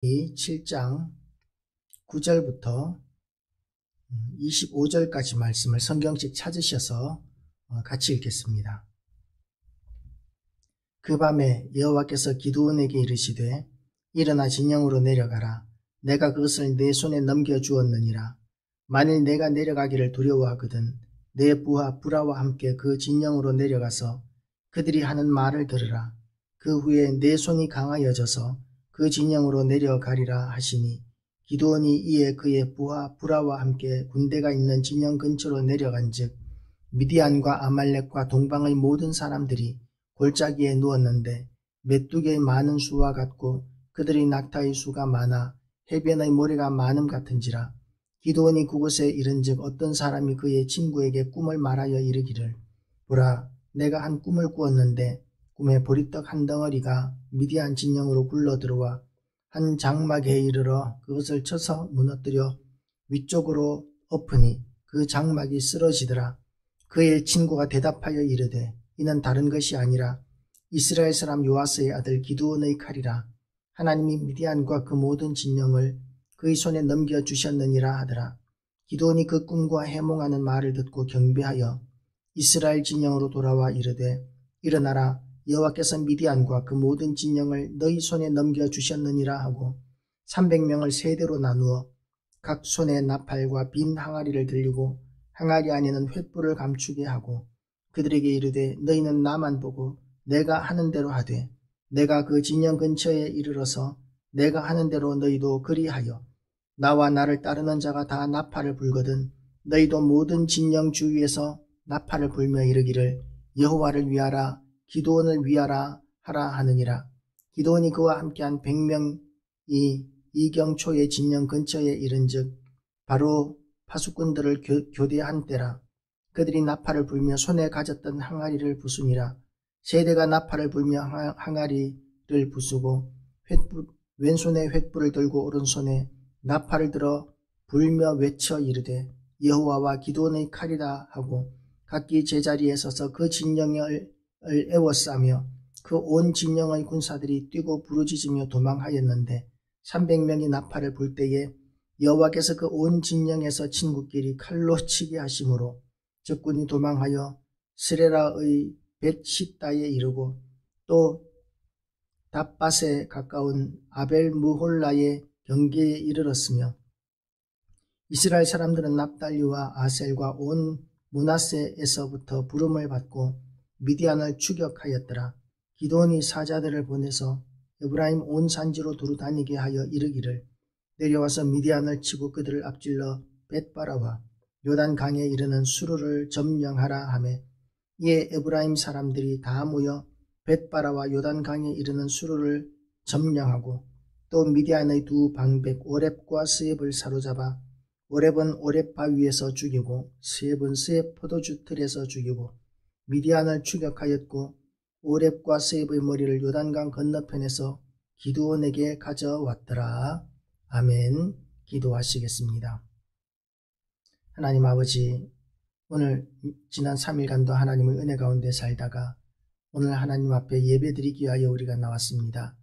7장 9절부터 25절까지 말씀을 성경책 찾으셔서 같이 읽겠습니다. 그 밤에 여호와께서 기드온에게 이르시되 일어나 진영으로 내려가라. 내가 그것을 내 손에 넘겨주었느니라. 만일 내가 내려가기를 두려워하거든 내 부하 부라와 함께 그 진영으로 내려가서 그들이 하는 말을 들으라. 그 후에 내 손이 강하여져서 그 진영으로 내려가리라 하시니 기드온이 이에 그의 부하 부라와 함께 군대가 있는 진영 근처로 내려간즉 미디안과 아말렉과 동방의 모든 사람들이 골짜기에 누웠는데 메뚜기의 많은 수와 같고 그들의 낙타의 수가 많아 해변의 모래가 많음 같은지라. 기드온이 그곳에 이른즉 어떤 사람이 그의 친구에게 꿈을 말하여 이르기를 보라, 내가 한 꿈을 꾸었는데 꿈에 보리떡 한 덩어리가 미디안 진영으로 굴러 들어와 한 장막에 이르러 그것을 쳐서 무너뜨려 위쪽으로 엎으니 그 장막이 쓰러지더라. 그의 친구가 대답하여 이르되 이는 다른 것이 아니라 이스라엘 사람 요아스의 아들 기드온의 칼이라. 하나님이 미디안과 그 모든 진영을 그의 손에 넘겨주셨느니라 하더라. 기드온이 그 꿈과 해몽하는 말을 듣고 경배하여 이스라엘 진영으로 돌아와 이르되 일어나라, 여호와께서 미디안과 그 모든 진영을 너희 손에 넘겨주셨느니라 하고 300명을 세 대로 나누어 각 손에 나팔과 빈 항아리를 들리고 항아리 안에는 횃불을 감추게 하고 그들에게 이르되 너희는 나만 보고 내가 하는 대로 하되 내가 그 진영 근처에 이르러서 내가 하는 대로 너희도 그리하여 나와 나를 따르는 자가 다 나팔을 불거든 너희도 모든 진영 주위에서 나팔을 불며 이르기를 여호와를 위하라, 기드온을 위하라 하라 하느니라. 기드온이 그와 함께한 100명이 이경초의 진영 근처에 이른즉 바로 파수꾼들을 교대한 때라. 그들이 나팔을 불며 손에 가졌던 항아리를 부수니라. 세대가 나팔을 불며 항아리를 부수고 왼손에 횃불을 들고 오른손에 나팔을 들어 불며 외쳐 이르되 여호와와 기드온의 칼이라 하고 각기 제자리에 서서 그 진영을 에워싸며 그 온 진영의 군사들이 뛰고 부르짖으며 도망하였는데 300명이 나팔을 불 때에 여호와께서 그 온 진영에서 친구끼리 칼로 치게 하심으로 적군이 도망하여 스레라의 벳시다에 이르고 또 답밧에 가까운 아벨무홀라의 경계에 이르렀으며 이스라엘 사람들은 납달리와 아셀과 온 므낫세에서부터 부름을 받고 미디안을 추격하였더라. 기드온이 사자들을 보내서 에브라임 온 산지로 두루 다니게 하여 이르기를 내려와서 미디안을 치고 그들을 앞질러 벳바라와 요단 강에 이르는 수르를 점령하라 하매 이에 에브라임 사람들이 다 모여 벳바라와 요단 강에 이르는 수르를 점령하고 또 미디안의 두 방백 오렙과 스엡을 사로잡아 오렙은 오렙 바위에서 죽이고 스엡은 스엡 포도주 틀에서 죽이고 미디안을 추격하였고 오렙과 스엡의 머리를 요단강 건너편에서 기드온에게 가져왔더라. 아멘. 기도하시겠습니다. 하나님 아버지, 오늘 지난 3일간도 하나님의 은혜 가운데 살다가 오늘 하나님 앞에 예배드리기 위하여 우리가 나왔습니다.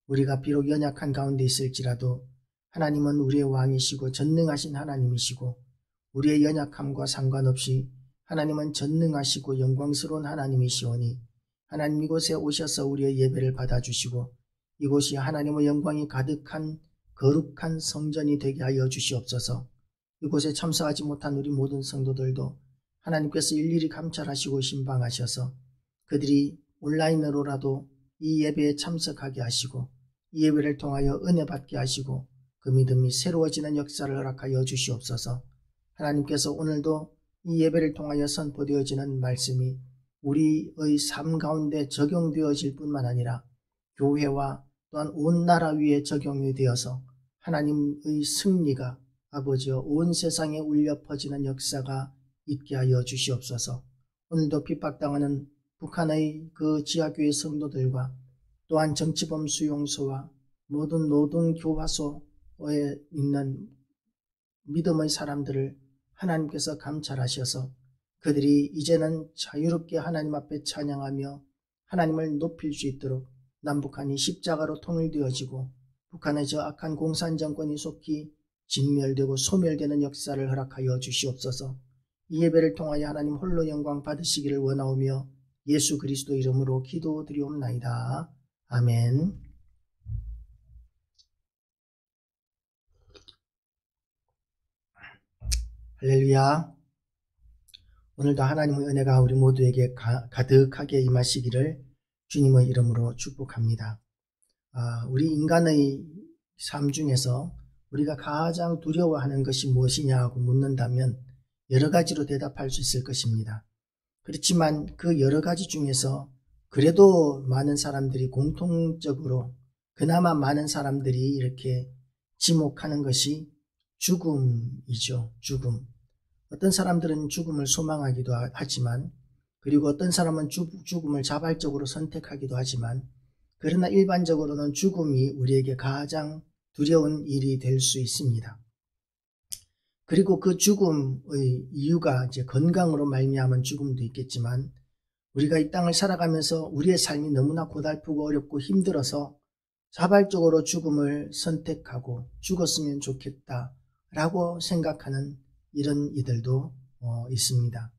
우리가 비록 연약한 가운데 있을지라도 하나님은 우리의 왕이시고 전능하신 하나님이시고 우리의 연약함과 상관없이 하나님은 전능하시고 영광스러운 하나님이시오니 하나님 이곳에 오셔서 우리의 예배를 받아주시고 이곳이 하나님의 영광이 가득한 거룩한 성전이 되게 하여 주시옵소서. 이곳에 참석하지 못한 우리 모든 성도들도 하나님께서 일일이 감찰하시고 신방하셔서 그들이 온라인으로라도 이 예배에 참석하게 하시고 이 예배를 통하여 은혜 받게 하시고 그 믿음이 새로워지는 역사를 허락하여 주시옵소서. 하나님께서 오늘도 이 예배를 통하여 선포되어지는 말씀이 우리의 삶 가운데 적용되어질 뿐만 아니라 교회와 또한 온 나라 위에 적용이 되어서 하나님의 승리가 아버지여 온 세상에 울려 퍼지는 역사가 있게 하여 주시옵소서. 오늘도 핍박당하는 북한의 그 지하교회 성도들과 또한 정치범 수용소와 모든 노동교화소에 있는 믿음의 사람들을 하나님께서 감찰하셔서 그들이 이제는 자유롭게 하나님 앞에 찬양하며 하나님을 높일 수 있도록 남북한이 십자가로 통일되어지고 북한의 저 악한 공산 정권이 속히 진멸되고 소멸되는 역사를 허락하여 주시옵소서. 이 예배를 통하여 하나님 홀로 영광 받으시기를 원하오며 예수 그리스도 이름으로 기도드리옵나이다. 아멘. 할렐루야. 오늘도 하나님의 은혜가 우리 모두에게 가득하게 임하시기를 주님의 이름으로 축복합니다. 우리 인간의 삶 중에서 우리가 가장 두려워하는 것이 무엇이냐고 묻는다면 여러 가지로 대답할 수 있을 것입니다. 그렇지만 그 여러 가지 중에서 그래도 많은 사람들이 공통적으로 그나마 많은 사람들이 이렇게 지목하는 것이 죽음이죠. 죽음. 어떤 사람들은 죽음을 소망하기도 하지만, 그리고 어떤 사람은 죽음을 자발적으로 선택하기도 하지만, 그러나 일반적으로는 죽음이 우리에게 가장 두려운 일이 될 수 있습니다. 그리고 그 죽음의 이유가 이제 건강으로 말미암은 죽음도 있겠지만, 우리가 이 땅을 살아가면서 우리의 삶이 너무나 고달프고 어렵고 힘들어서 자발적으로 죽음을 선택하고 죽었으면 좋겠다라고 생각하는 이런 이들도 있습니다.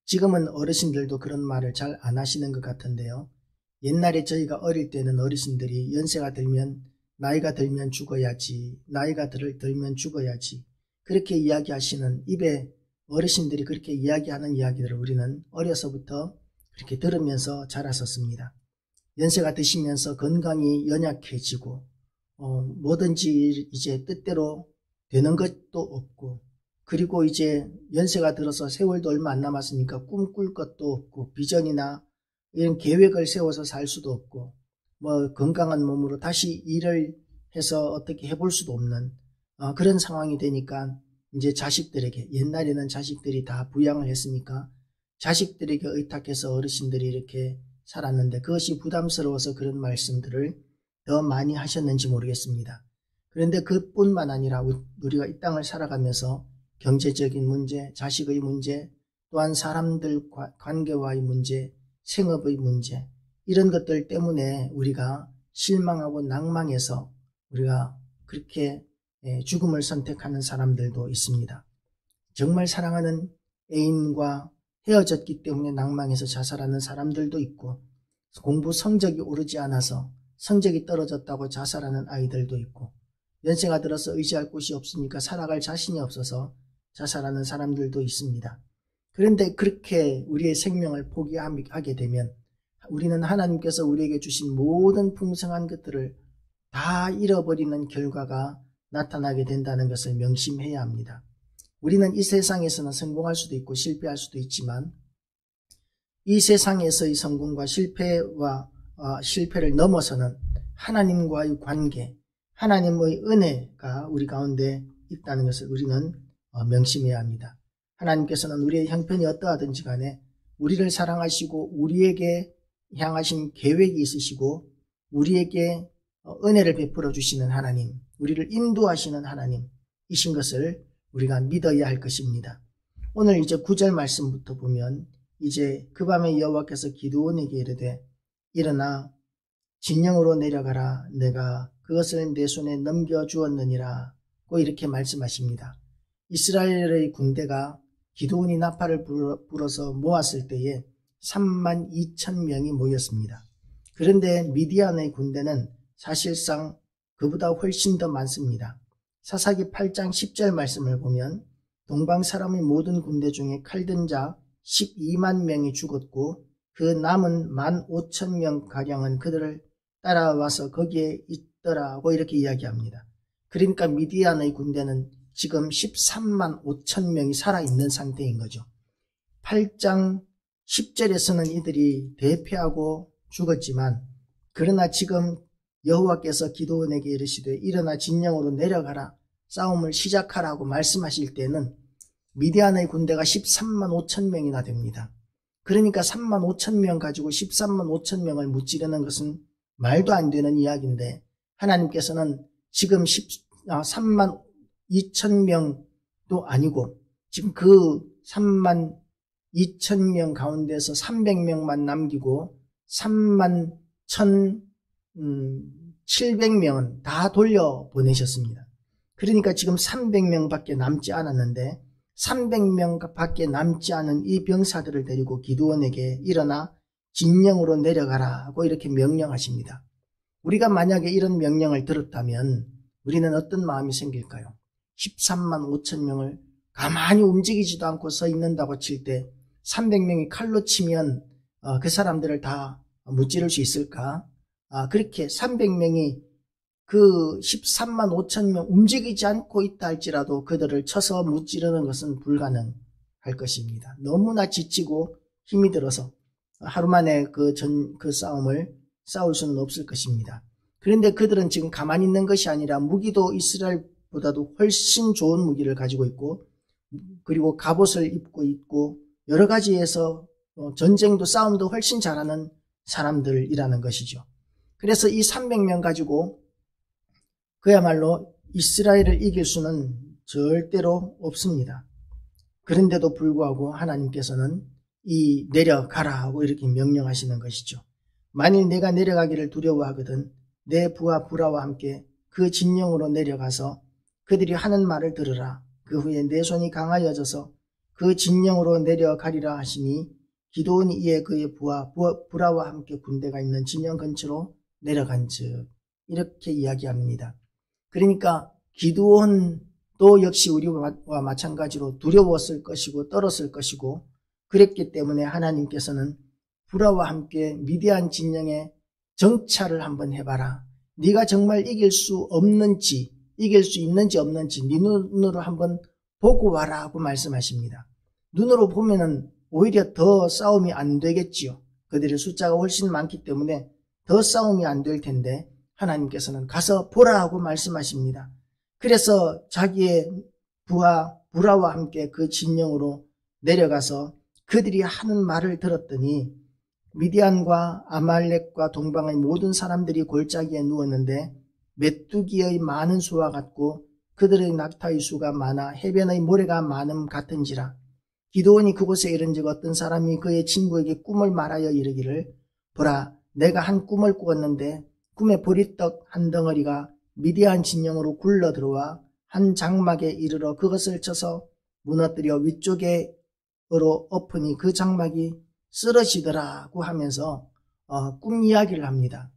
지금은 어르신들도 그런 말을 잘 안 하시는 것 같은데요. 옛날에 저희가 어릴 때는 어르신들이 연세가 들면 나이가 들면 죽어야지, 나이가 들면 죽어야지, 그렇게 이야기하시는, 입에 어르신들이 그렇게 이야기하는 이야기들을 우리는 어려서부터 그렇게 들으면서 자랐었습니다. 연세가 드시면서 건강이 연약해지고 뭐든지 이제 뜻대로 되는 것도 없고, 그리고 이제 연세가 들어서 세월도 얼마 안 남았으니까 꿈꿀 것도 없고, 비전이나 이런 계획을 세워서 살 수도 없고, 뭐 건강한 몸으로 다시 일을 해서 어떻게 해볼 수도 없는 그런 상황이 되니까 이제 자식들에게, 옛날에는 자식들이 다 부양을 했으니까 자식들에게 의탁해서 어르신들이 이렇게 살았는데, 그것이 부담스러워서 그런 말씀들을 더 많이 하셨는지 모르겠습니다. 그런데 그뿐만 아니라 우리가 이 땅을 살아가면서 경제적인 문제, 자식의 문제, 또한 사람들 관계와의 문제, 생업의 문제, 이런 것들 때문에 우리가 실망하고 낭망해서 우리가 그렇게 죽음을 선택하는 사람들도 있습니다. 정말 사랑하는 애인과 헤어졌기 때문에 낭망해서 자살하는 사람들도 있고, 공부 성적이 오르지 않아서 성적이 떨어졌다고 자살하는 아이들도 있고, 연세가 들어서 의지할 곳이 없으니까 살아갈 자신이 없어서 자살하는 사람들도 있습니다. 그런데 그렇게 우리의 생명을 포기하게 되면 우리는 하나님께서 우리에게 주신 모든 풍성한 것들을 다 잃어버리는 결과가 나타나게 된다는 것을 명심해야 합니다. 우리는 이 세상에서는 성공할 수도 있고 실패할 수도 있지만, 이 세상에서의 성공과 실패를 넘어서는 하나님과의 관계, 하나님의 은혜가 우리 가운데 있다는 것을 우리는 명심해야 합니다. 하나님께서는 우리의 형편이 어떠하든지 간에 우리를 사랑하시고 우리에게 향하신 계획이 있으시고 우리에게 은혜를 베풀어 주시는 하나님, 우리를 인도하시는 하나님이신 것을 우리가 믿어야 할 것입니다. 오늘 이제 9절 말씀부터 보면, 이제 그 밤에 여호와께서 기드온에게 이르되 일어나 진영으로 내려가라, 내가 그것을 내 손에 넘겨주었느니라고 이렇게 말씀하십니다. 이스라엘의 군대가 기드온이 나팔을 불어서 모았을 때에 32,000명이 모였습니다. 그런데 미디안의 군대는 사실상 그보다 훨씬 더 많습니다. 사사기 8장 10절 말씀을 보면 동방 사람의 모든 군대 중에 칼든 자 12만 명이 죽었고 그 남은 15,000명가량은 그들을 따라와서 거기에 있더라고 이렇게 이야기합니다. 그러니까 미디안의 군대는 지금 13만 5천 명이 살아있는 상태인 거죠. 8장 10절에서는 이들이 대패하고 죽었지만, 그러나 지금 여호와께서 기드온에게 이르시되 일어나 진영으로 내려가라, 싸움을 시작하라고 말씀하실 때는 미디안의 군대가 13만 5천 명이나 됩니다. 그러니까 3만 5천 명 가지고 13만 5천 명을 무찌르는 것은 말도 안 되는 이야기인데, 하나님께서는 지금 3만 2천 명도 아니고 지금 그 3만 2천 명 가운데서 300명만 남기고 3만 700명은 다 돌려보내셨습니다. 그러니까 지금 300명밖에 남지 않았는데 300명밖에 남지 않은 이 병사들을 데리고 기드온에게 일어나 진영으로 내려가라고 이렇게 명령하십니다. 우리가 만약에 이런 명령을 들었다면 우리는 어떤 마음이 생길까요? 13만 5천 명을 가만히 움직이지도 않고 서 있는다고 칠 때 300명이 칼로 치면 그 사람들을 다 무찌를 수 있을까? 그렇게 300명이 그 13만 5천 명 움직이지 않고 있다 할지라도 그들을 쳐서 무찌르는 것은 불가능할 것입니다. 너무나 지치고 힘이 들어서 하루 만에 그 싸움을 싸울 수는 없을 것입니다. 그런데 그들은 지금 가만히 있는 것이 아니라 무기도 이스라엘보다도 훨씬 좋은 무기를 가지고 있고 그리고 갑옷을 입고 있고 여러 가지에서 전쟁도 싸움도 훨씬 잘하는 사람들이라는 것이죠. 그래서 이 300명 가지고 그야말로 이스라엘을 이길 수는 절대로 없습니다. 그런데도 불구하고 하나님께서는 이 내려가라 하고 이렇게 명령하시는 것이죠. 만일 내가 내려가기를 두려워하거든 내 부하 부라와 함께 그 진영으로 내려가서 그들이 하는 말을 들으라. 그 후에 내 손이 강하여져서 그 진영으로 내려가리라 하시니 기드온이 이에 그의 부하 부라와 함께 군대가 있는 진영 근처로 내려간즉 이렇게 이야기합니다. 그러니까 기드온도 역시 우리와 마찬가지로 두려웠을 것이고 떨었을 것이고 그랬기 때문에 하나님께서는 부라와 함께 미디안 진영에 정찰을 한번 해봐라. 네가 정말 이길 수 없는지 이길 수 있는지 없는지 네 눈으로 한번 보고 와라 하고 말씀하십니다. 눈으로 보면은 오히려 더 싸움이 안 되겠지요. 그들의 숫자가 훨씬 많기 때문에 더 싸움이 안 될 텐데 하나님께서는 가서 보라 하고 말씀하십니다. 그래서 자기의 부하와 함께 그 진영으로 내려가서 그들이 하는 말을 들었더니 미디안과 아말렉과 동방의 모든 사람들이 골짜기에 누웠는데 메뚜기의 많은 수와 같고 그들의 낙타의 수가 많아 해변의 모래가 많음 같은지라. 기드온이 그곳에 이른즉 어떤 사람이 그의 친구에게 꿈을 말하여 이르기를 보라 내가 한 꿈을 꾸었는데 꿈에 보리떡 한 덩어리가 미디안 진영으로 굴러 들어와 한 장막에 이르러 그것을 쳐서 무너뜨려 위쪽으로 엎으니 그 장막이 쓰러지더라고 하면서 꿈 이야기를 합니다.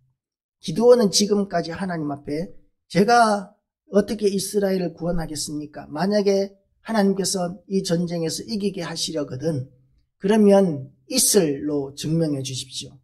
기드온은 지금까지 하나님 앞에 제가 어떻게 이스라엘을 구원하겠습니까? 만약에 하나님께서 이 전쟁에서 이기게 하시려거든 그러면 이슬로 증명해 주십시오.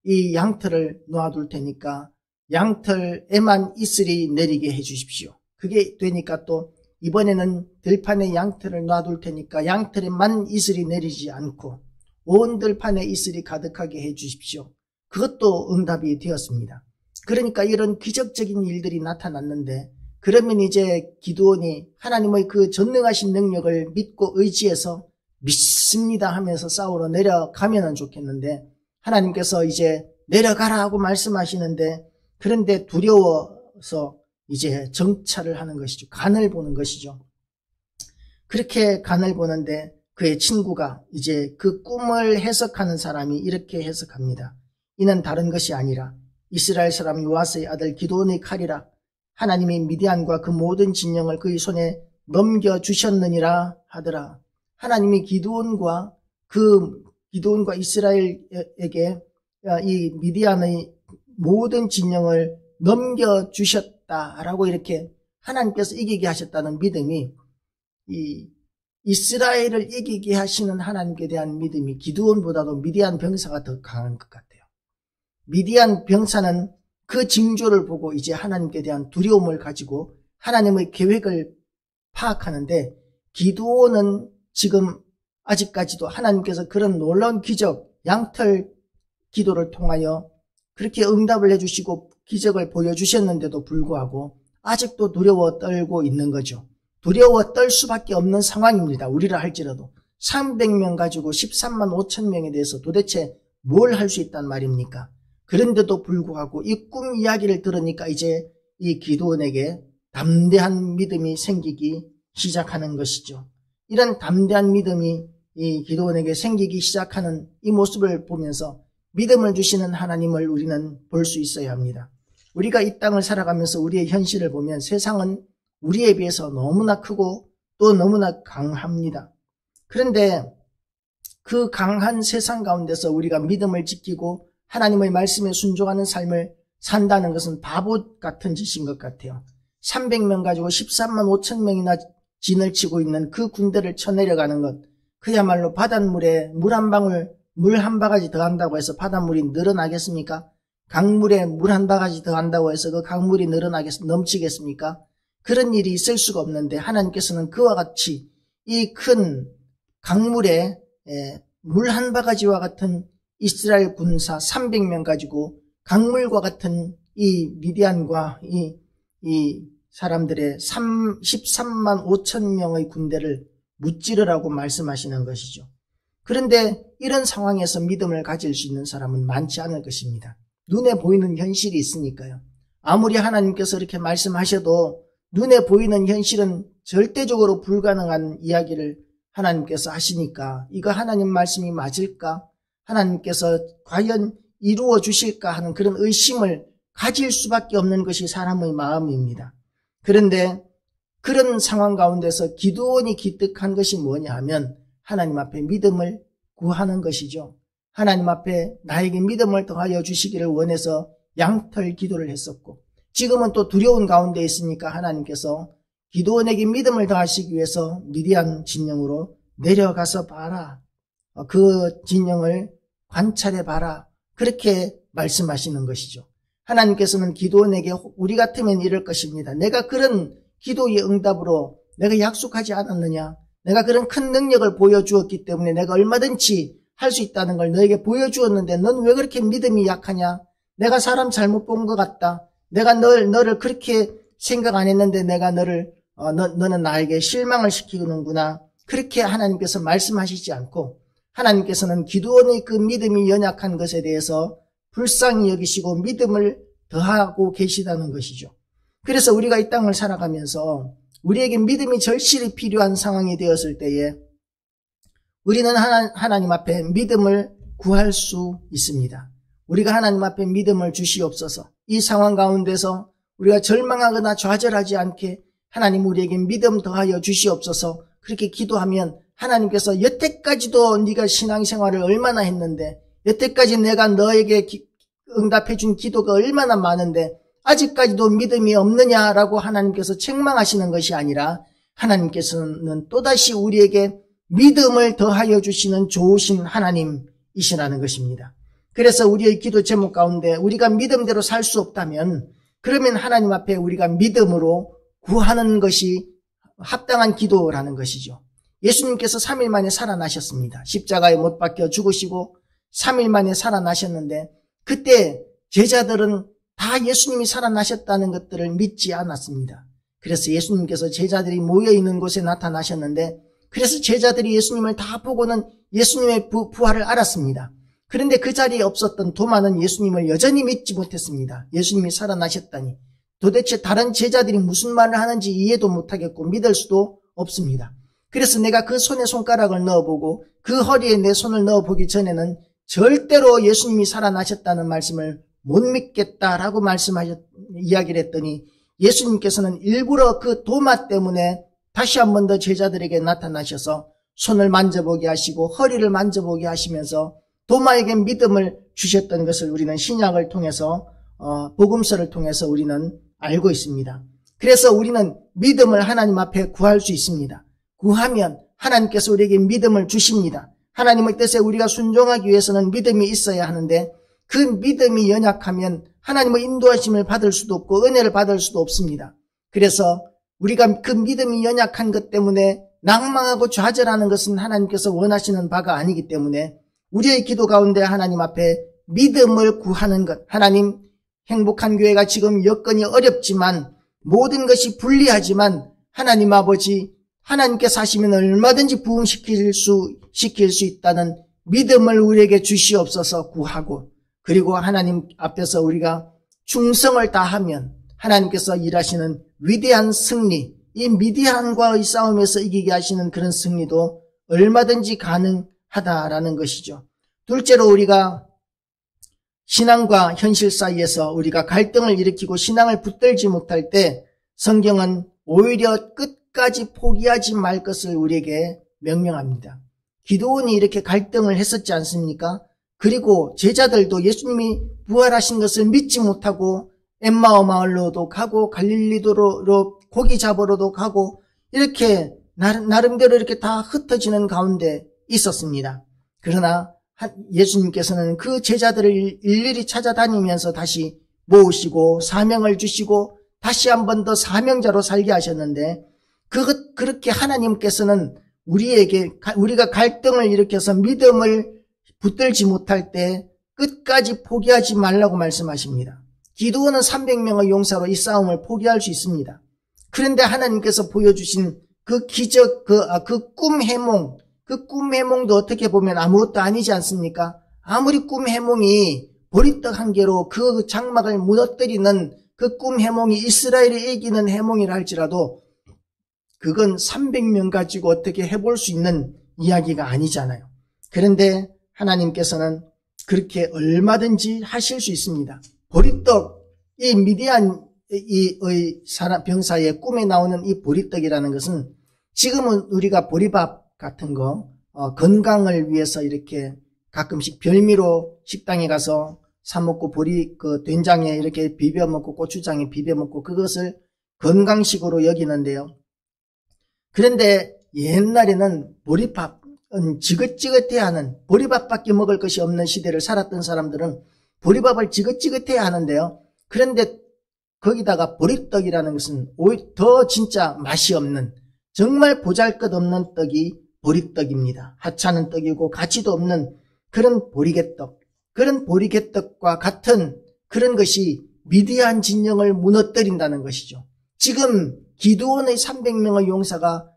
이 양털을 놓아둘 테니까 양털에만 이슬이 내리게 해 주십시오. 그게 되니까 또 이번에는 들판에 양털을 놔둘 테니까 양털에만 이슬이 내리지 않고 온 들판에 이슬이 가득하게 해 주십시오. 그것도 응답이 되었습니다. 그러니까 이런 기적적인 일들이 나타났는데 그러면 이제 기드온이 하나님의 그 전능하신 능력을 믿고 의지해서 믿습니다 하면서 싸우러 내려가면 좋겠는데 하나님께서 이제 내려가라 하고 말씀하시는데 그런데 두려워서 이제 정찰을 하는 것이죠. 간을 보는 것이죠. 그렇게 간을 보는데 그의 친구가 이제 그 꿈을 해석하는 사람이 이렇게 해석합니다. 이는 다른 것이 아니라 이스라엘 사람 요아스의 아들 기드온의 칼이라. 하나님이 미디안과 그 모든 진영을 그의 손에 넘겨주셨느니라 하더라. 하나님이 기드온과 이스라엘에게 이 미디안의 모든 진영을 넘겨주셨다라고 이렇게 하나님께서 이기게 하셨다는 믿음이 이 이스라엘을 이기게 하시는 하나님께 대한 믿음이 기드온보다도 미디안 병사가 더 강한 것 같아요. 미디안 병사는 그 징조를 보고 이제 하나님께 대한 두려움을 가지고 하나님의 계획을 파악하는데 기드온은 지금 아직까지도 하나님께서 그런 놀라운 기적, 양털 기도를 통하여 그렇게 응답을 해주시고 기적을 보여주셨는데도 불구하고 아직도 두려워 떨고 있는 거죠. 두려워 떨 수밖에 없는 상황입니다. 우리라 할지라도 300명 가지고 13만 5천 명에 대해서 도대체 뭘 할 수 있단 말입니까? 그런데도 불구하고 이 꿈 이야기를 들으니까 이제 이 기드온에게 담대한 믿음이 생기기 시작하는 것이죠. 이런 담대한 믿음이 이 기드온에게 생기기 시작하는 이 모습을 보면서 믿음을 주시는 하나님을 우리는 볼 수 있어야 합니다. 우리가 이 땅을 살아가면서 우리의 현실을 보면 세상은 우리에 비해서 너무나 크고 또 너무나 강합니다. 그런데 그 강한 세상 가운데서 우리가 믿음을 지키고 하나님의 말씀에 순종하는 삶을 산다는 것은 바보 같은 짓인 것 같아요. 300명 가지고 13만 5천 명이나 진을 치고 있는 그 군대를 쳐내려가는 것, 그야말로 바닷물에 물 한 바가지 더한다고 해서 바닷물이 늘어나겠습니까? 강물에 물 한 바가지 더한다고 해서 그 강물이 넘치겠습니까? 그런 일이 있을 수가 없는데 하나님께서는 그와 같이 이 큰 강물에 물 한 바가지와 같은 이스라엘 군사 300명 가지고 강물과 같은 이 미디안과 이 사람들의 13만 5천 명의 군대를 무찌르라고 말씀하시는 것이죠. 그런데 이런 상황에서 믿음을 가질 수 있는 사람은 많지 않을 것입니다. 눈에 보이는 현실이 있으니까요. 아무리 하나님께서 이렇게 말씀하셔도 눈에 보이는 현실은 절대적으로 불가능한 이야기를 하나님께서 하시니까 이거 하나님 말씀이 맞을까? 하나님께서 과연 이루어 주실까 하는 그런 의심을 가질 수밖에 없는 것이 사람의 마음입니다. 그런데 그런 상황 가운데서 기드온이 기특한 것이 뭐냐 하면 하나님 앞에 믿음을 구하는 것이죠. 하나님 앞에 나에게 믿음을 더하여 주시기를 원해서 양털 기도를 했었고 지금은 또 두려운 가운데 있으니까 하나님께서 기드온에게 믿음을 더하시기 위해서 미디안 진영으로 내려가서 봐라. 그 진영을 관찰해 봐라. 그렇게 말씀하시는 것이죠. 하나님께서는 기드온에게 우리 같으면 이럴 것입니다. 내가 그런 기도의 응답으로 내가 약속하지 않았느냐? 내가 그런 큰 능력을 보여주었기 때문에 내가 얼마든지 할 수 있다는 걸 너에게 보여주었는데 넌 왜 그렇게 믿음이 약하냐? 내가 사람 잘못 본 것 같다. 내가 너를 그렇게 생각 안 했는데 내가 너는 나에게 실망을 시키는구나. 그렇게 하나님께서 말씀하시지 않고 하나님께서는 기드온의 그 믿음이 연약한 것에 대해서 불쌍히 여기시고 믿음을 더하고 계시다는 것이죠. 그래서 우리가 이 땅을 살아가면서 우리에게 믿음이 절실히 필요한 상황이 되었을 때에 우리는 하나님 앞에 믿음을 구할 수 있습니다. 우리가 하나님 앞에 믿음을 주시옵소서. 이 상황 가운데서 우리가 절망하거나 좌절하지 않게 하나님 우리에게 믿음 더하여 주시옵소서. 그렇게 기도하면 하나님께서 여태까지도 네가 신앙생활을 얼마나 했는데 여태까지 내가 너에게 응답해 준 기도가 얼마나 많은데 아직까지도 믿음이 없느냐라고 하나님께서 책망하시는 것이 아니라 하나님께서는 또다시 우리에게 믿음을 더하여 주시는 좋으신 하나님이시라는 것입니다. 그래서 우리의 기도 제목 가운데 우리가 믿음대로 살 수 없다면 그러면 하나님 앞에 우리가 믿음으로 구하는 것이 합당한 기도라는 것이죠. 예수님께서 3일 만에 살아나셨습니다. 십자가에 못 박혀 죽으시고 3일 만에 살아나셨는데 그때 제자들은 다 예수님이 살아나셨다는 것들을 믿지 않았습니다. 그래서 예수님께서 제자들이 모여있는 곳에 나타나셨는데 그래서 제자들이 예수님을 다 보고는 예수님의 부활을 알았습니다. 그런데 그 자리에 없었던 도마는 예수님을 여전히 믿지 못했습니다. 예수님이 살아나셨다니 도대체 다른 제자들이 무슨 말을 하는지 이해도 못하겠고 믿을 수도 없습니다. 그래서 내가 그 손에 손가락을 넣어보고 그 허리에 내 손을 넣어보기 전에는 절대로 예수님이 살아나셨다는 말씀을 못 믿겠다라고 이야기를 했더니 예수님께서는 일부러 그 도마 때문에 다시 한 번 더 제자들에게 나타나셔서 손을 만져보게 하시고 허리를 만져보게 하시면서 도마에게 믿음을 주셨던 것을 우리는 신약을 통해서 복음서를 통해서 우리는 알고 있습니다. 그래서 우리는 믿음을 하나님 앞에 구할 수 있습니다. 구하면 하나님께서 우리에게 믿음을 주십니다. 하나님의 뜻에 우리가 순종하기 위해서는 믿음이 있어야 하는데 그 믿음이 연약하면 하나님의 인도하심을 받을 수도 없고 은혜를 받을 수도 없습니다. 그래서 우리가 그 믿음이 연약한 것 때문에 낭망하고 좌절하는 것은 하나님께서 원하시는 바가 아니기 때문에 우리의 기도 가운데 하나님 앞에 믿음을 구하는 것. 하나님, 행복한 교회가 지금 여건이 어렵지만 모든 것이 불리하지만 하나님 아버지, 하나님께서 하시면 얼마든지 부흥시킬 수 있다는 믿음을 우리에게 주시옵소서 구하고 그리고 하나님 앞에서 우리가 충성을 다하면 하나님께서 일하시는 위대한 승리, 이 미디안과의 싸움에서 이기게 하시는 그런 승리도 얼마든지 가능하다라는 것이죠. 둘째로 우리가 신앙과 현실 사이에서 우리가 갈등을 일으키고 신앙을 붙들지 못할 때 성경은 오히려 끝까지 포기하지 말 것을 우리에게 명령합니다. 기드온이 이렇게 갈등을 했었지 않습니까? 그리고 제자들도 예수님이 부활하신 것을 믿지 못하고 엠마오 마을로도 가고 갈릴리도로 고기 잡으러도 가고 이렇게 나름대로 이렇게 다 흩어지는 가운데 있었습니다. 그러나 예수님께서는 그 제자들을 일일이 찾아다니면서 다시 모으시고 사명을 주시고 다시 한 번 더 사명자로 살게 하셨는데 그렇게 하나님께서는 우리가 갈등을 일으켜서 믿음을 붙들지 못할 때 끝까지 포기하지 말라고 말씀하십니다. 기드온은 300명의 용사로 이 싸움을 포기할 수 있습니다. 그런데 하나님께서 보여주신 그 기적, 그 꿈 해몽, 그 꿈 해몽도 어떻게 보면 아무것도 아니지 않습니까? 아무리 꿈 해몽이 보리떡 한 개로 그 장막을 무너뜨리는 그 꿈 해몽이 이스라엘이 이기는 해몽이라 할지라도 그건 300명 가지고 어떻게 해볼 수 있는 이야기가 아니잖아요. 그런데 하나님께서는 그렇게 얼마든지 하실 수 있습니다. 보리떡, 이 미디안 병사의 꿈에 나오는 이 보리떡이라는 것은 지금은 우리가 보리밥 같은 거 건강을 위해서 이렇게 가끔씩 별미로 식당에 가서 사 먹고 된장에 이렇게 비벼 먹고 고추장에 비벼 먹고 그것을 건강식으로 여기는데요. 그런데 옛날에는 보리밥은 지긋지긋해야 하는, 보리밥밖에 먹을 것이 없는 시대를 살았던 사람들은 보리밥을 지긋지긋해야 하는데요. 그런데 거기다가 보리떡이라는 것은 오히려 더 진짜 맛이 없는, 정말 보잘것없는 떡이 보리떡입니다. 하찮은 떡이고 가치도 없는 그런 보리개떡, 그런 보리개떡과 같은 그런 것이 미디안 진영을 무너뜨린다는 것이죠. 지금 기드온의 300명의 용사가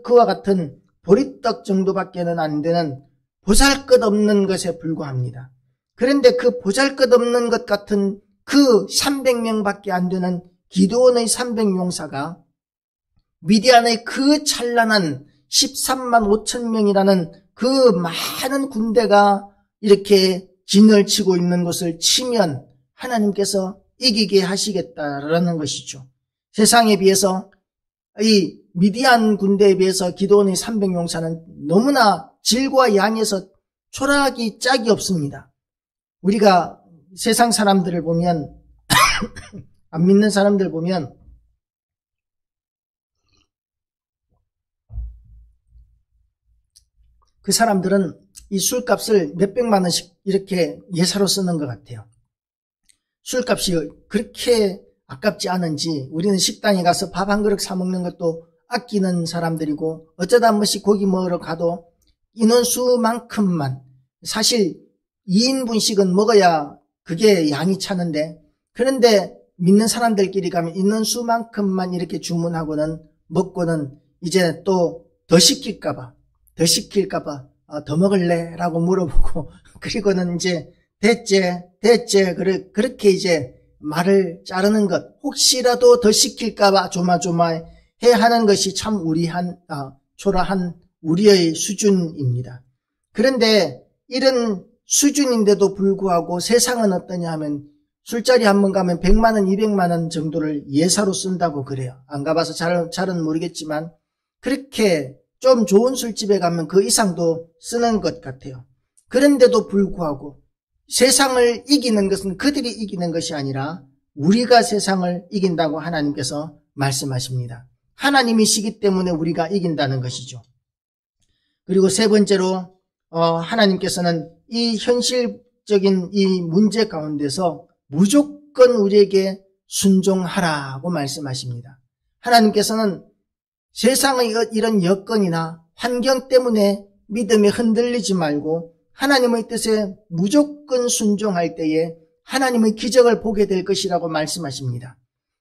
그와 같은 보리떡 정도밖에는 안 되는 보잘것없는 것에 불과합니다. 그런데 그 보잘것없는 것 같은 그 300명밖에 안 되는 기드온의 300용사가 미디안의 그 찬란한 13만 5천 명이라는 그 많은 군대가 이렇게 진을 치고 있는 것을 치면 하나님께서 이기게 하시겠다라는 것이죠. 세상에 비해서 이 미디안 군대에 비해서 기드온의 300용사는 너무나 질과 양에서 초라하기 짝이 없습니다. 우리가 세상 사람들을 보면 안 믿는 사람들 보면 그 사람들은 이 술값을 몇백만 원씩 이렇게 예사로 쓰는 것 같아요. 술값이 그렇게 아깝지 않은지 우리는 식당에 가서 밥 한 그릇 사 먹는 것도 아끼는 사람들이고 어쩌다 한 번씩 고기 먹으러 가도 인원수만큼만, 사실 2인분씩은 먹어야 그게 양이 차는데, 그런데 믿는 사람들끼리 가면 인원수만큼만 이렇게 주문하고는 먹고는 이제 또 더 시킬까봐 더 먹을래? 라고 물어보고 그리고는 이제 됐제 그렇게 이제 말을 자르는 것, 혹시라도 더 시킬까봐 조마조마해 하는 것이 참 초라한 우리의 수준입니다. 그런데 이런 수준인데도 불구하고 세상은 어떠냐 하면 술자리 한번 가면 100만 원, 200만 원 정도를 예사로 쓴다고 그래요. 안 가봐서 잘은 모르겠지만 그렇게 좀 좋은 술집에 가면 그 이상도 쓰는 것 같아요. 그런데도 불구하고 세상을 이기는 것은 그들이 이기는 것이 아니라 우리가 세상을 이긴다고 하나님께서 말씀하십니다. 하나님이시기 때문에 우리가 이긴다는 것이죠. 그리고 세 번째로 하나님께서는 이 현실적인 이 문제 가운데서 무조건 우리에게 순종하라고 말씀하십니다. 하나님께서는 세상의 이런 여건이나 환경 때문에 믿음이 흔들리지 말고 하나님의 뜻에 무조건 순종할 때에 하나님의 기적을 보게 될 것이라고 말씀하십니다.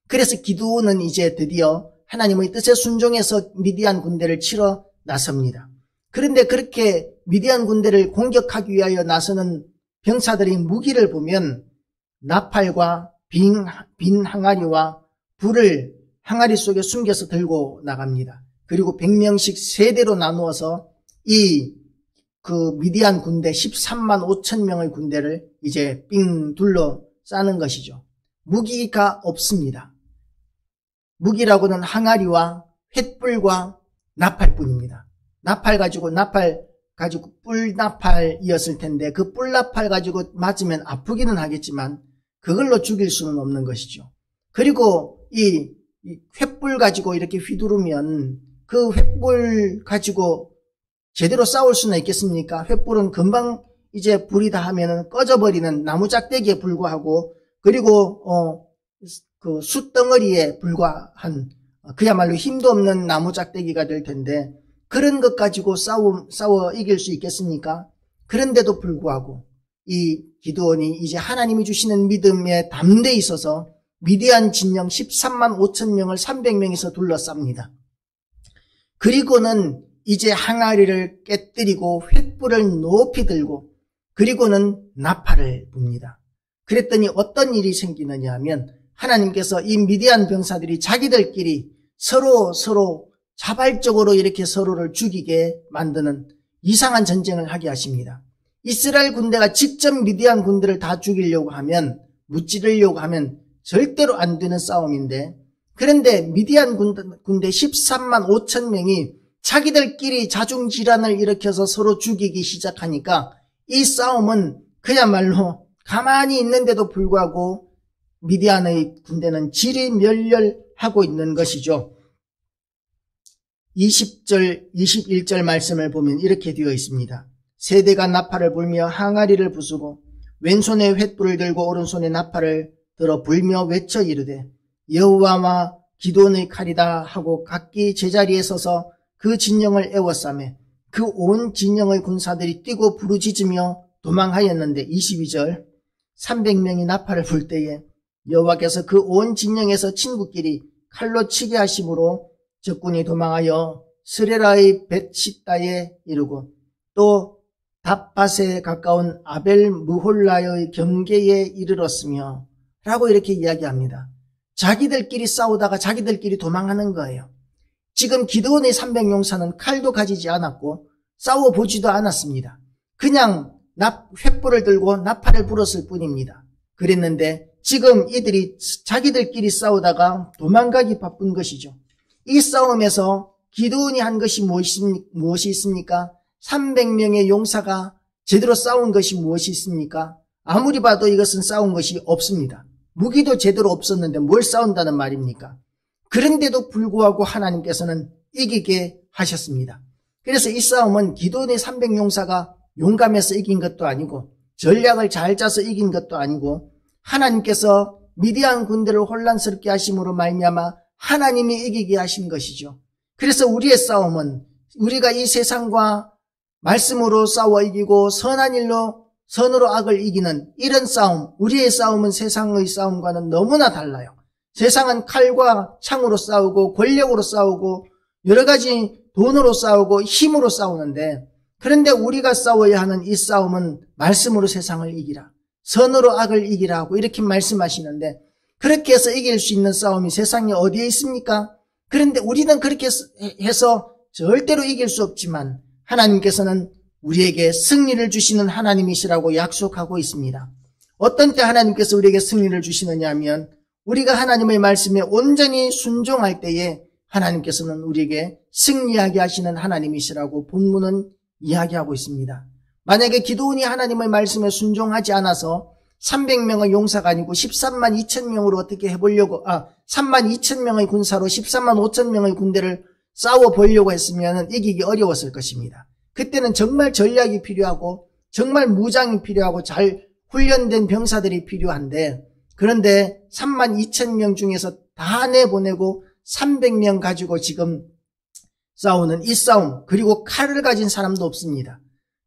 그래서 기드온은 이제 드디어 하나님의 뜻에 순종해서 미디안 군대를 치러 나섭니다. 그런데 그렇게 미디안 군대를 공격하기 위하여 나서는 병사들의 무기를 보면 나팔과 빈 항아리와 불을 항아리 속에 숨겨서 들고 나갑니다. 그리고 100명씩 세대로 나누어서 이 그 미디안 군대 13만 5천 명의 군대를 이제 삥 둘러싸는 것이죠. 무기가 없습니다. 무기라고는 항아리와 횃불과 나팔뿐입니다. 나팔 가지고 뿔나팔이었을 텐데 그 뿔나팔 가지고 맞으면 아프기는 하겠지만 그걸로 죽일 수는 없는 것이죠. 그리고 이 횃불 가지고 이렇게 휘두르면 그 횃불 가지고 제대로 싸울 수는 있겠습니까? 횃불은 금방 이제 불이 다 하면은 꺼져버리는 나무 짝대기에 불과하고, 그리고 그 숯덩어리에 불과한 그야말로 힘도 없는 나무 짝대기가 될 텐데 그런 것 가지고 싸워 이길 수 있겠습니까? 그런데도 불구하고 이 기드온이 이제 하나님이 주시는 믿음에 담대에 있어서 미디안 진영 13만 5천 명을 300명에서 둘러쌉니다. 그리고는 이제 항아리를 깨뜨리고 횃불을 높이 들고 그리고는 나팔을 붑니다. 그랬더니 어떤 일이 생기느냐 하면 하나님께서 이 미디안 병사들이 자기들끼리 서로 자발적으로 이렇게 서로를 죽이게 만드는 이상한 전쟁을 하게 하십니다. 이스라엘 군대가 직접 미디안 군대를 다 죽이려고 하면, 무찌르려고 하면 절대로 안 되는 싸움인데, 그런데 미디안 군대 13만 5천 명이 자기들끼리 자중질환을 일으켜서 서로 죽이기 시작하니까 이 싸움은 그야말로 가만히 있는데도 불구하고 미디안의 군대는 지리멸렬하고 있는 것이죠. 20절, 21절 말씀을 보면 이렇게 되어 있습니다. 세대가 나팔을 불며 항아리를 부수고 왼손에 횃불을 들고 오른손에 나팔을 들어 불며 외쳐 이르되 여호와와 기드온의 칼이다 하고 각기 제자리에 서서 그 진영을 에워싸매 그 온 진영의 군사들이 뛰고 부르짖으며 도망하였는데 22절 300명이 나팔을 불 때에 여호와께서 그 온 진영에서 친구끼리 칼로 치게 하심으로 적군이 도망하여 스레라의 벳시다에 이르고 또 답밭에 가까운 아벨 무홀라의 경계에 이르렀으며 라고 이렇게 이야기합니다. 자기들끼리 싸우다가 자기들끼리 도망하는 거예요. 지금 기드온의 300용사는 칼도 가지지 않았고 싸워보지도 않았습니다. 그냥 횃불을 들고 나팔을 불었을 뿐입니다. 그랬는데 지금 이들이 자기들끼리 싸우다가 도망가기 바쁜 것이죠. 이 싸움에서 기드온이 한 것이 무엇이 있습니까? 300명의 용사가 제대로 싸운 것이 무엇이 있습니까? 아무리 봐도 이것은 싸운 것이 없습니다. 무기도 제대로 없었는데 뭘 싸운다는 말입니까? 그런데도 불구하고 하나님께서는 이기게 하셨습니다. 그래서 이 싸움은 기드온의 300용사가 용감해서 이긴 것도 아니고 전략을 잘 짜서 이긴 것도 아니고 하나님께서 미디안 군대를 혼란스럽게 하심으로 말미암아 하나님이 이기게 하신 것이죠. 그래서 우리의 싸움은 우리가 이 세상과 말씀으로 싸워 이기고 선한 일로 선으로 악을 이기는 이런 싸움, 우리의 싸움은 세상의 싸움과는 너무나 달라요. 세상은 칼과 창으로 싸우고 권력으로 싸우고 여러 가지 돈으로 싸우고 힘으로 싸우는데, 그런데 우리가 싸워야 하는 이 싸움은 말씀으로 세상을 이기라, 선으로 악을 이기라 하고 이렇게 말씀하시는데, 그렇게 해서 이길 수 있는 싸움이 세상에 어디에 있습니까? 그런데 우리는 그렇게 해서 절대로 이길 수 없지만 하나님께서는 우리에게 승리를 주시는 하나님이시라고 약속하고 있습니다. 어떤 때 하나님께서 우리에게 승리를 주시느냐 하면 우리가 하나님의 말씀에 온전히 순종할 때에 하나님께서는 우리에게 승리하게 하시는 하나님이시라고 본문은 이야기하고 있습니다. 만약에 기드온이 하나님의 말씀에 순종하지 않아서 300명의 용사가 아니고 13만 2천 명으로 어떻게 해보려고 3만 2천 명의 군사로 13만 5천 명의 군대를 싸워보려고 했으면 이기기 어려웠을 것입니다. 그때는 정말 전략이 필요하고 정말 무장이 필요하고 잘 훈련된 병사들이 필요한데, 그런데 3만 2천 명 중에서 다 내보내고 300명 가지고 지금 싸우는 이 싸움, 그리고 칼을 가진 사람도 없습니다.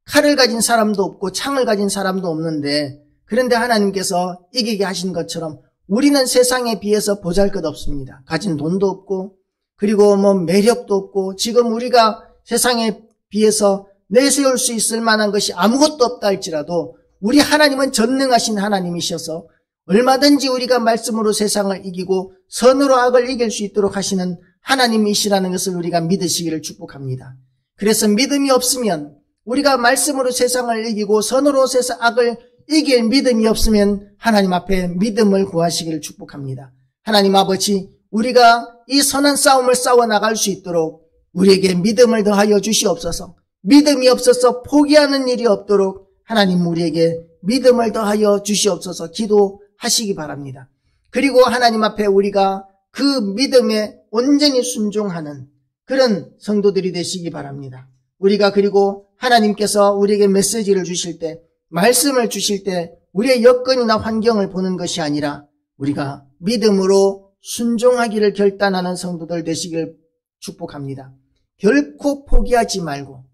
칼을 가진 사람도 없고 창을 가진 사람도 없는데, 그런데 하나님께서 이기게 하신 것처럼 우리는 세상에 비해서 보잘것없습니다. 가진 돈도 없고 그리고 매력도 없고 지금 우리가 세상에 비해서 내세울 수 있을 만한 것이 아무것도 없다 할지라도 우리 하나님은 전능하신 하나님이셔서 얼마든지 우리가 말씀으로 세상을 이기고 선으로 악을 이길 수 있도록 하시는 하나님이시라는 것을 우리가 믿으시기를 축복합니다. 그래서 믿음이 없으면 우리가 말씀으로 세상을 이기고 선으로 세상 악을 이길 믿음이 없으면 하나님 앞에 믿음을 구하시기를 축복합니다. 하나님 아버지, 우리가 이 선한 싸움을 싸워 나갈 수 있도록 우리에게 믿음을 더하여 주시옵소서. 믿음이 없어서 포기하는 일이 없도록 하나님 우리에게 믿음을 더하여 주시옵소서 기도하시기 바랍니다. 그리고 하나님 앞에 우리가 그 믿음에 온전히 순종하는 그런 성도들이 되시기 바랍니다. 우리가 그리고 하나님께서 우리에게 메시지를 주실 때, 말씀을 주실 때 우리의 여건이나 환경을 보는 것이 아니라 우리가 믿음으로 순종하기를 결단하는 성도들 되시길 축복합니다. 결코 포기하지 말고,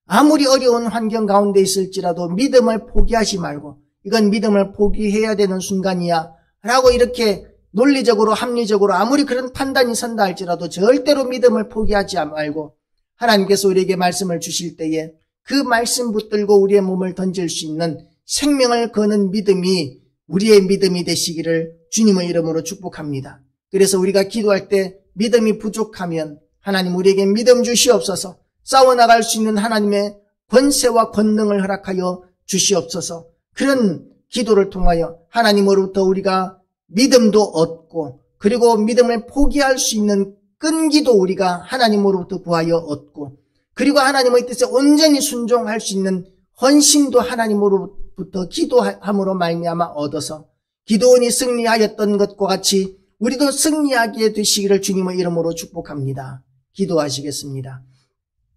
아무리 어려운 환경 가운데 있을지라도 믿음을 포기하지 말고, 이건 믿음을 포기해야 되는 순간이야 라고 이렇게 논리적으로 합리적으로 아무리 그런 판단이 선다 할지라도 절대로 믿음을 포기하지 말고 하나님께서 우리에게 말씀을 주실 때에 그 말씀 붙들고 우리의 몸을 던질 수 있는 생명을 거는 믿음이 우리의 믿음이 되시기를 주님의 이름으로 축복합니다. 그래서 우리가 기도할 때 믿음이 부족하면 하나님 우리에게 믿음 주시옵소서. 싸워나갈 수 있는 하나님의 권세와 권능을 허락하여 주시옵소서. 그런 기도를 통하여 하나님으로부터 우리가 믿음도 얻고 그리고 믿음을 포기할 수 있는 끈기도 우리가 하나님으로부터 구하여 얻고 그리고 하나님의 뜻에 온전히 순종할 수 있는 헌신도 하나님으로부터 기도함으로 말미암아 얻어서 기도원이 승리하였던 것과 같이 우리도 승리하게 되시기를 주님의 이름으로 축복합니다. 기도하시겠습니다.